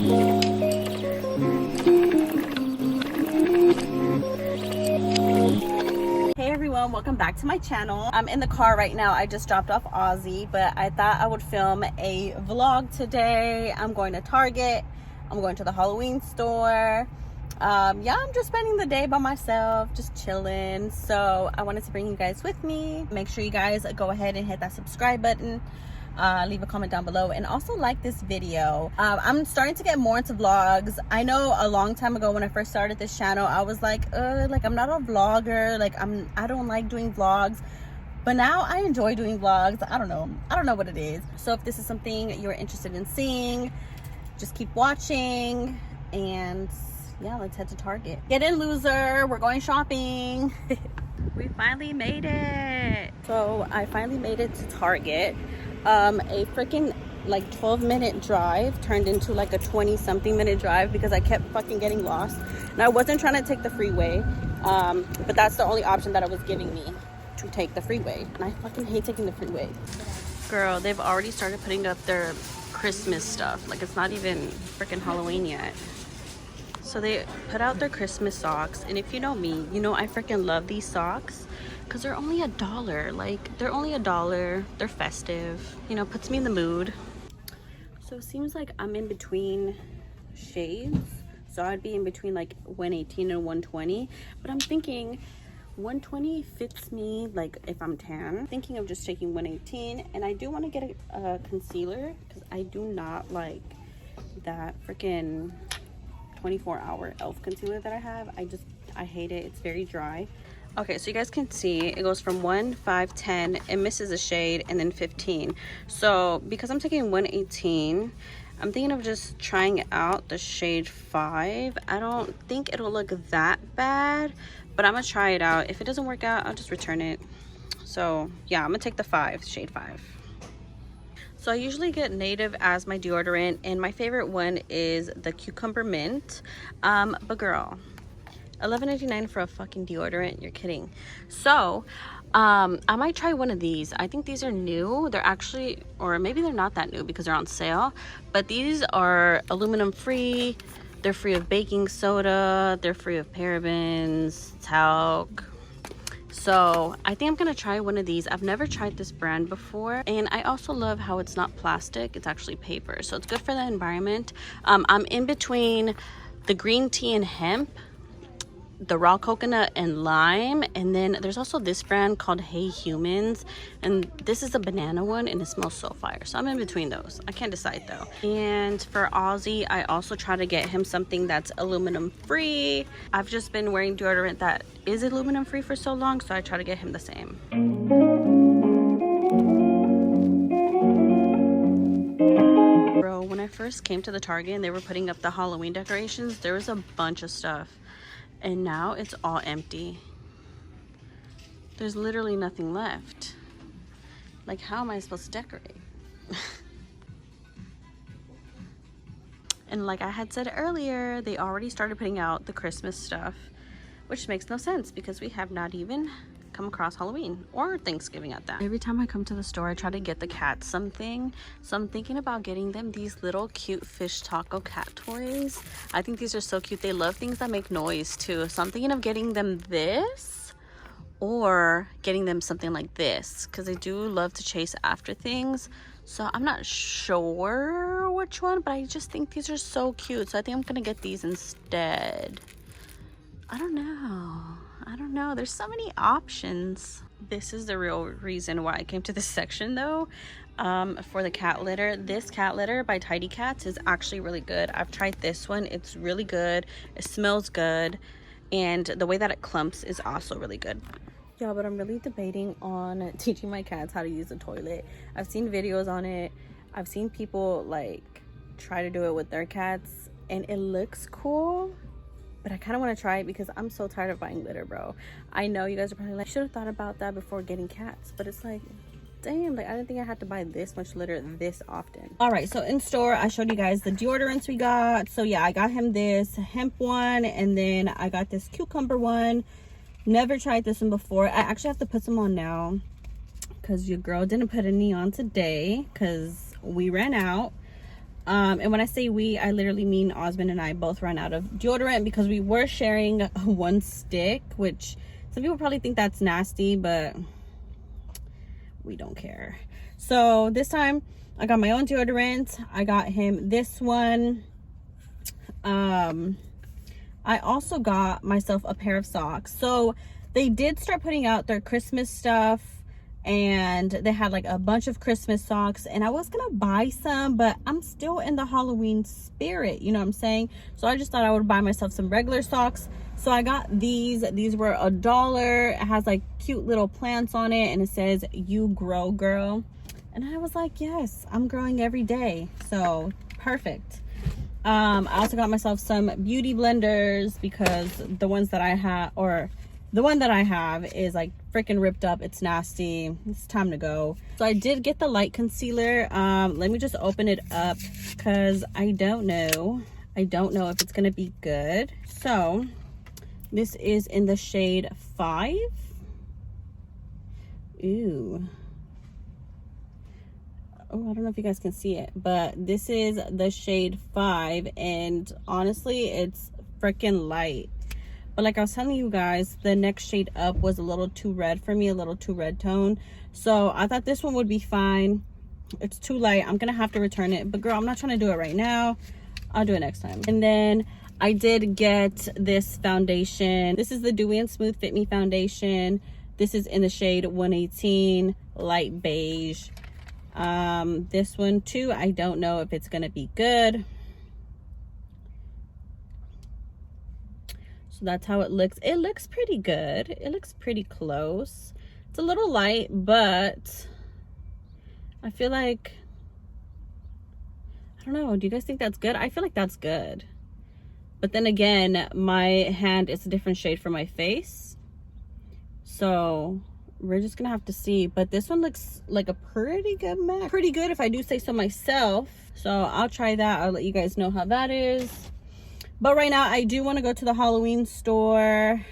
Hey everyone, welcome back to my channel. I'm in the car right now. I just dropped off Ozzy, but I thought I would film a vlog today. I'm going to Target. I'm going to the Halloween store. Yeah, I'm just spending the day by myself, just chilling. So I wanted to bring you guys with me. Make sure you guys go ahead and hit that subscribe button. Leave a comment down below and also like this video. I'm starting to get more into vlogs. I know a long time ago when I first started this channel, I was like I'm not a vlogger, I don't like doing vlogs, but now I enjoy doing vlogs. I don't know what it is. So if this is something you're interested in seeing, just keep watching. And yeah, let's head to Target. Get in, loser, we're going shopping. We finally made it. So I finally made it to Target. A freaking 12-minute drive turned into like a 20-something minute drive because I kept fucking getting lost. And I wasn't trying to take the freeway, but that's the only option that it was giving me, to take the freeway. And I fucking hate taking the freeway. Girl, they've already started putting up their Christmas stuff. Like, it's not even freaking Halloween yet. So they put out their Christmas socks, and if you know me, you know I freaking love these socks because they're only $1. Like, they're only $1. They're festive, you know, puts me in the mood. So it seems like I'm in between shades, so I'd be in between like 118 and 120, but I'm thinking 120 fits me, like if I'm tan. I'm thinking of just taking 118, and I do want to get a concealer because I do not like that freaking 24-hour elf concealer that I have. I hate it. It's very dry. Okay, so you guys can see it goes from 1, 5, 10, it misses a shade, and then 15. So because I'm taking 118, I'm thinking of just trying out the shade 5. I don't think it'll look that bad, but I'm gonna try it out. If it doesn't work out, I'll just return it. So yeah, I'm gonna take the 5, shade 5. So I usually get Native as my deodorant, and my favorite one is the Cucumber Mint. But girl, $11.99 for a fucking deodorant? You're kidding. So I might try one of these. I think these are new. They're actually, or maybe they're not that new because they're on sale, but these are aluminum free. They're free of baking soda. They're free of parabens, talc. So I think I'm gonna try one of these. I've never tried this brand before, and I also love how it's not plastic, it's actually paper, so it's good for the environment. I'm in between the green tea and hemp, the raw coconut and lime, and then there's also this brand called Hey Humans, and this is a banana one, and it smells so fire. So I'm in between those. I can't decide though. And for Ozzy, I also try to get him something that's aluminum free. I've just been wearing deodorant that is aluminum free for so long, so I try to get him the same. Bro, when I first came to the Target and they were putting up the Halloween decorations, there was a bunch of stuff. And now it's all empty. There's literally nothing left. Like, how am I supposed to decorate? And like I had said earlier, they already started putting out the Christmas stuff, which makes no sense because we have not even come across Halloween or Thanksgiving at that. Every time I come to the store, I try to get the cats something. So I'm thinking about getting them these little cute fish taco cat toys. I think these are so cute. They love things that make noise too. So I'm thinking of getting them this or getting them something like this because they do love to chase after things. So I'm not sure which one, but I just think these are so cute. So I think I'm gonna get these instead. I don't know, there's so many options. This is the real reason why I came to this section though, for the cat litter. This cat litter by Tidy Cats is actually really good. I've tried this one, it's really good, it smells good, and the way that it clumps is also really good. Yeah, but I'm really debating on teaching my cats how to use the toilet. I've seen videos on it, I've seen people like try to do it with their cats, and it looks cool, but I kind of want to try it because I'm so tired of buying litter, bro. I know you guys are probably like, should have thought about that before getting cats, but it's like, damn, like I didn't think I had to buy this much litter this often. All right, so in store I showed you guys the deodorants we got. So yeah, I got him this hemp one, and then I got this cucumber one. Never tried this one before. I actually have to put some on now because your girl didn't put any on today because we ran out. And when I say we, I literally mean Osmond and I both ran out of deodorant because we were sharing one stick, which some people probably think that's nasty, but we don't care. So this time I got my own deodorant. I got him this one. I also got myself a pair of socks. So they did start putting out their Christmas stuff, and they had like a bunch of Christmas socks, and I was gonna buy some, but I'm still in the Halloween spirit, you know what I'm saying? So I just thought I would buy myself some regular socks. So I got these were $1. It has like cute little plants on it, and it says "You Grow Girl," and I was like, yes, I'm growing every day, so perfect. I also got myself some beauty blenders because the ones that I have, or the one that I have, is like freaking ripped up. It's nasty. It's time to go. So I did get the light concealer. Let me just open it up because I don't know if it's gonna be good. So this is in the shade 5. Ooh. Oh, I don't know if you guys can see it, but this is the shade 5, and honestly, it's freaking light. But like I was telling you guys, the next shade up was a little too red for me, a little too red tone. So I thought this one would be fine. It's too light. I'm gonna have to return it, but girl, I'm not trying to do it right now. I'll do it next time. And then I did get this foundation. This is the Dewy and Smooth Fit Me foundation. This is in the shade 118, light beige. This one too, I don't know if it's gonna be good. So that's how it looks. It looks pretty good. It looks pretty close. It's a little light, but I feel like, I don't know, do you guys think that's good? I feel like that's good. But then again, my hand is a different shade from my face, so we're just gonna have to see. But this one looks like a pretty good match. Pretty good if I do say so myself. So I'll try that. I'll let you guys know how that is. But right now I do want to go to the Halloween store.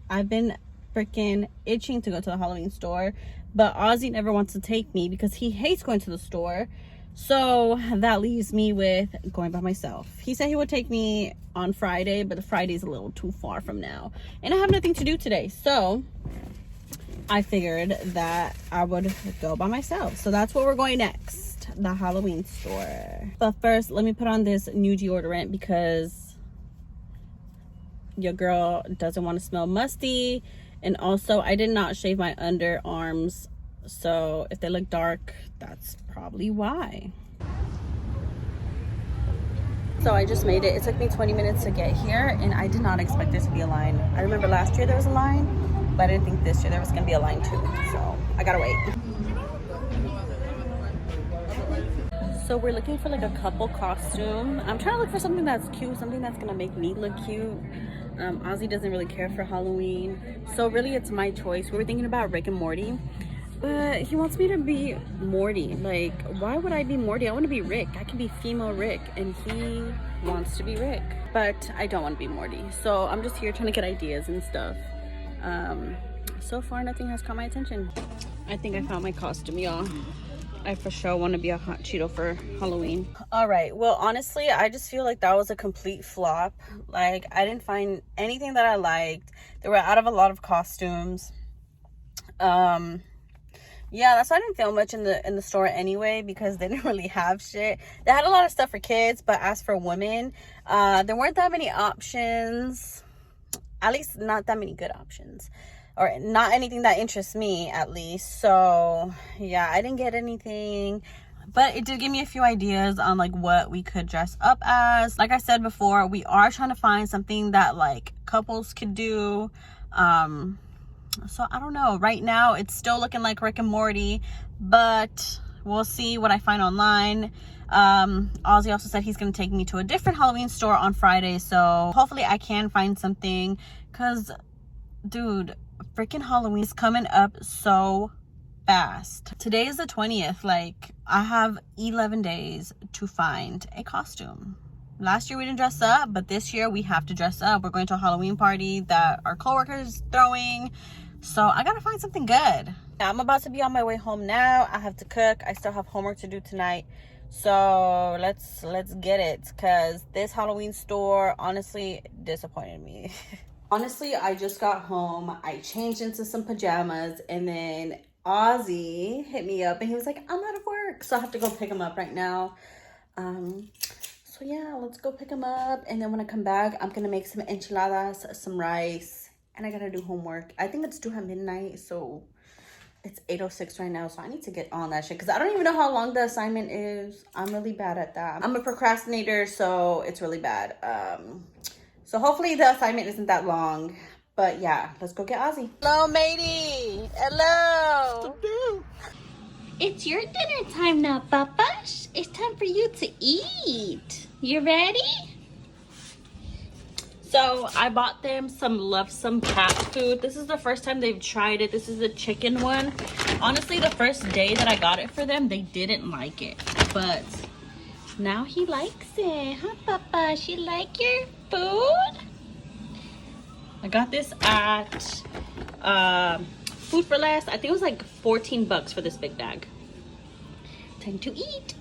I've been freaking itching to go to the Halloween store, but Ozzy never wants to take me because he hates going to the store. So that leaves me with going by myself. He said he would take me on Friday, but the Friday's a little too far from now, and I have nothing to do today, so I figured that I would go by myself. So that's where we're going next, the Halloween store. But first, let me put on this new deodorant because your girl doesn't want to smell musty. And also, I did not shave my underarms, so if they look dark, that's probably why. So I just made it. It took me 20 minutes to get here, and I did not expect there to be a line. I remember last year there was a line, but I didn't think this year there was gonna be a line too, so I gotta wait. So we're looking for like a couple costume. I'm trying to look for something that's cute, something that's gonna make me look cute. Ozzy doesn't really care for Halloween, so really it's my choice. We were thinking about Rick and Morty, but he wants me to be Morty. Like, why would I be Morty? I want to be Rick. I can be female Rick, and he wants to be Rick, but I don't want to be Morty. So I'm just here trying to get ideas and stuff. So far nothing has caught my attention. I think I found my costume, y'all. I for sure want to be a hot Cheeto for Halloween. All right, well, honestly, I just feel like that was a complete flop. Like, I didn't find anything that I liked. They were out of a lot of costumes. Yeah, that's why I didn't film much in the store anyway, because they didn't really have shit. They had a lot of stuff for kids, but as for women, there weren't that many options. At least not that many good options, or not anything that interests me, at least. So yeah, I didn't get anything, but it did give me a few ideas on like what we could dress up as. Like I said before, we are trying to find something that like couples could do. So I don't know, right now it's still looking like Rick and Morty, but we'll see what I find online. Ozzy also said he's gonna take me to a different Halloween store on Friday, so hopefully I can find something, because dude, freaking Halloween is coming up so fast. Today is the 20th. Like, I have 11 days to find a costume. Last year we didn't dress up, but this year we have to dress up. We're going to a Halloween party that our coworkers throwing, so I gotta find something good. I'm about to be on my way home now. I have to cook. I still have homework to do tonight, So let's get it, because this Halloween store honestly disappointed me. Honestly, I just got home, I changed into some pajamas, and then Ozzy hit me up and he was like, I'm out of work, so I have to go pick him up right now. So yeah, let's go pick him up, and then when I come back, I'm gonna make some enchiladas, some rice, and I gotta do homework. I think it's due at midnight, so it's 8:06 right now, so I need to get on that shit because I don't even know how long the assignment is. I'm really bad at that. I'm a procrastinator, so it's really bad. So hopefully the assignment isn't that long. But yeah, let's go get Ozzy. Hello, matey. Hello. It's your dinner time now, Papash. It's time for you to eat. You ready? So I bought them some cat food. This is the first time they've tried it. This is the chicken one. Honestly, the first day that I got it for them, they didn't like it. But now he likes it. Huh, Papa? She like your food? I got this at Food for Less. I think it was like 14 bucks for this big bag. Time to eat.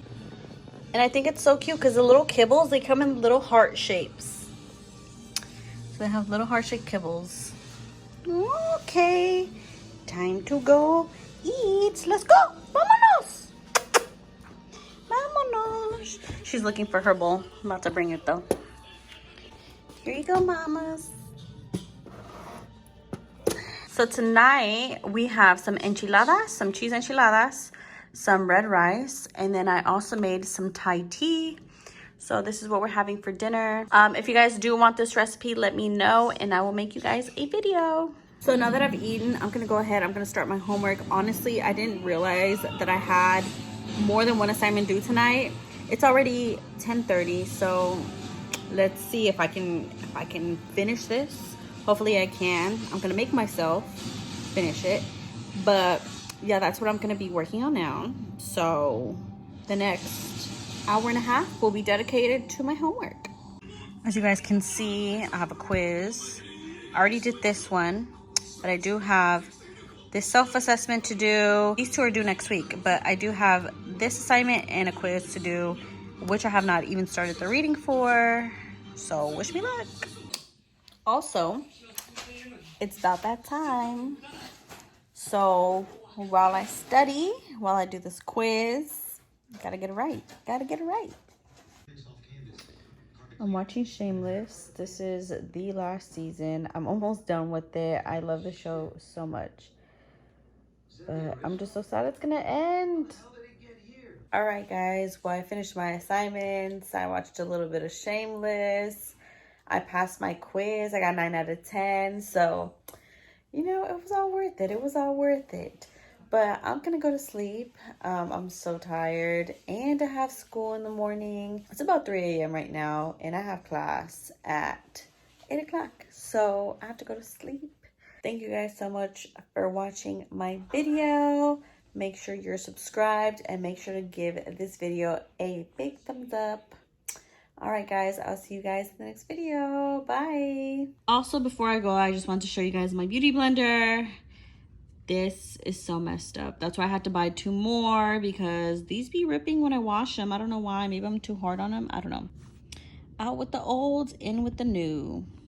And I think it's so cute because the little kibbles, they come in little heart shapes. So they have little heart-shaped kibbles. Okay, time to go eat. Let's go. Vámonos. Vámonos. She's looking for her bowl. I'm about to bring it though. Here you go, mamas. So tonight we have some enchiladas, some cheese enchiladas, some red rice, and then I also made some Thai tea. So this is what we're having for dinner. If you guys do want this recipe, let me know and I will make you guys a video. So now that I've eaten, I'm gonna go ahead, I'm gonna start my homework. Honestly, I didn't realize that I had more than one assignment due tonight. It's already 10:30, so let's see if I can finish this. Hopefully I can. I'm gonna make myself finish it. But yeah, that's what I'm gonna be working on now. So the next hour and a half will be dedicated to my homework. As you guys can see, I have a quiz. I already did this one, but I do have this self-assessment to do. These two are due next week, but I do have this assignment and a quiz to do, which I have not even started the reading for. So wish me luck. Also, it's about that time. So while I study, while I do this quiz, gotta get it right. Gotta get it right. I'm watching Shameless. This is the last season. I'm almost done with it. I love the show so much. But I'm just so sad it's gonna end. Alright guys, well I finished my assignments. I watched a little bit of Shameless. I passed my quiz. I got 9 out of 10. So, you know, it was all worth it. It was all worth it. But I'm gonna go to sleep. I'm so tired and I have school in the morning. It's about 3 a.m. right now and I have class at 8 o'clock. So I have to go to sleep. Thank you guys so much for watching my video. Make sure you're subscribed and make sure to give this video a big thumbs up. All right, guys, I'll see you guys in the next video. Bye. Also, before I go, I just want to show you guys my beauty blender. This is so messed up. That's why I had to buy 2 more because these be ripping when I wash them. I don't know why. Maybe I'm too hard on them. I don't know. Out with the old, in with the new.